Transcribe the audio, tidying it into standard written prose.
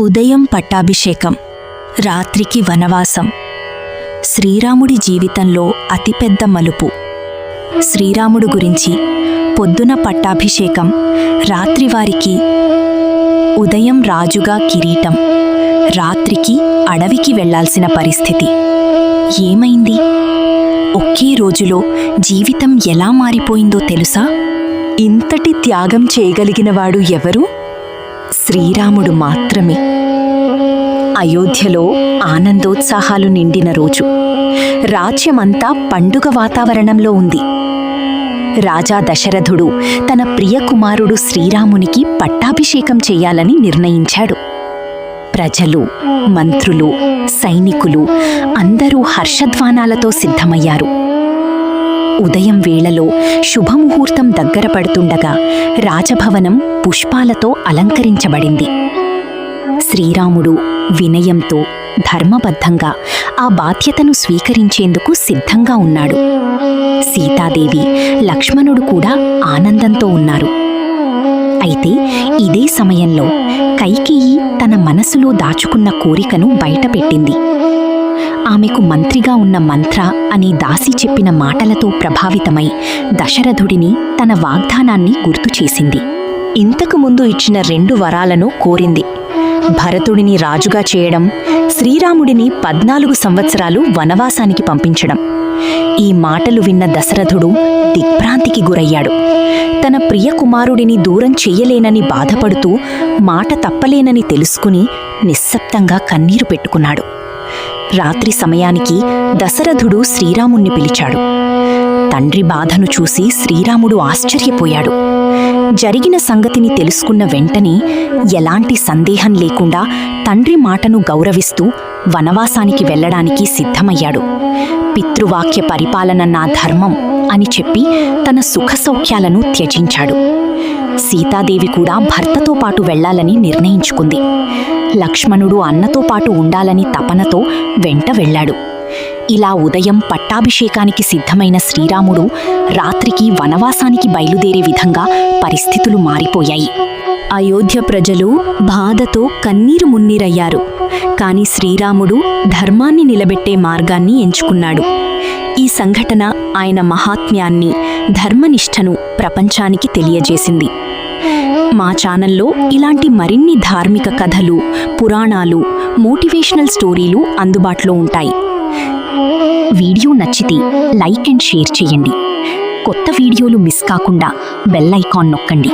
ఉదయం పట్టాభిషేకం, రాత్రికి వనవాసం. శ్రీరాముడి జీవితంలో అతిపెద్ద మలుపు. శ్రీరాముడు గురించి పొద్దున పట్టాభిషేకం, రాత్రివారికి ఉదయం రాజుగా కిరీటం, రాత్రికి అడవికి వెళ్లాల్సిన పరిస్థితి. ఏమైంది? ఒకే రోజులో జీవితం ఎలా మారిపోయిందో తెలుసా? ఇంతటి త్యాగం చేయగలిగినవాడు ఎవరు? శ్రీరాముడు మాత్రమే. అయోధ్యలో ఆనందోత్సాహాలు నిండిన రోజు. రాజ్యమంతా పండుగ వాతావరణంలో ఉంది. రాజా దశరథుడు తన ప్రియ కుమారుడు శ్రీరామునికి పట్టాభిషేకం చెయ్యాలని నిర్ణయించాడు. ప్రజలు, మంత్రులు, సైనికులు అందరూ హర్షధ్వానాలతో సిద్ధమయ్యారు. ఉదయం వేళలో శుభముహూర్తం దగ్గర పడుతుండగా రాజభవనం పుష్పాలతో అలంకరించబడింది. శ్రీరాముడు వినయంతో, ధర్మబద్ధంగా ఆ బాధ్యతను స్వీకరించేందుకు సిద్ధంగా ఉన్నాడు. సీతాదేవి, లక్ష్మణుడు కూడా ఆనందంతో ఉన్నారు. అయితే ఇదే సమయంలో కైకేయి తన మనసులో దాచుకున్న కోరికను బయటపెట్టింది. ఆమెకు మంత్రిగా ఉన్న మంత్ర అనే దాసి చెప్పిన మాటలతో ప్రభావితమై దశరథుడిని తన వాగ్దానాన్ని గుర్తు చేసింది. ఇంతకు ముందు ఇచ్చిన 2 వరాలను కోరింది. భరతుడిని రాజుగా చేయడం, శ్రీరాముడిని 14 సంవత్సరాలు వనవాసానికి పంపించడం. ఈ మాటలు విన్న దశరథుడు దిగ్భ్రాంతికి గురయ్యాడు. తన ప్రియ కుమారుడిని దూరం చెయ్యలేనని బాధపడుతూ మాట తప్పలేనని తెలుసుకుని నిశ్శబ్దంగా కన్నీరు పెట్టుకున్నాడు. రాత్రి సమయానికి దశరథుడు శ్రీరాముణ్ణి పిలిచాడు. తండ్రి బాధను చూసి శ్రీరాముడు ఆశ్చర్యపోయాడు. జరిగిన సంగతిని తెలుసుకున్న వెంటనే ఎలాంటి సందేహం లేకుండా తండ్రి మాటను గౌరవిస్తూ వనవాసానికి వెళ్లడానికి సిద్ధమయ్యాడు. పితృవాక్య పరిపాలన నా ధర్మం అని చెప్పి తన సుఖసౌఖ్యాలను త్యజించాడు. సీతాదేవి కూడా భర్తతో పాటు వెళ్లాలని నిర్ణయించుకుంది. లక్ష్మణుడు అన్నతో పాటు ఉండాలని తపనతో వెంట వెళ్లాడు. ఇలా ఉదయం పట్టాభిషేకానికి సిద్ధమైన శ్రీరాముడు రాత్రికి వనవాసానికి బయలుదేరే విధంగా పరిస్థితులు మారిపోయాయి. అయోధ్య ప్రజలు బాధతో కన్నీరు మున్నీరయ్యారు. కాని శ్రీరాముడు ధర్మాన్ని నిలబెట్టే మార్గాన్ని ఎంచుకున్నాడు. ఈ సంఘటన ఆయన మహాత్మ్యాన్ని, ధర్మనిష్టను ప్రపంచానికి తెలియజేసింది. మా ఛానల్లో ఇలాంటి మరిన్ని ధార్మిక కథలు, పురాణాలు, మోటివేషనల్ స్టోరీలు అందుబాటులో ఉంటాయి. వీడియో నచ్చితే లైక్ అండ్ షేర్ చేయండి. కొత్త వీడియోలు మిస్ కాకుండా బెల్ ఐకాన్ నొక్కండి.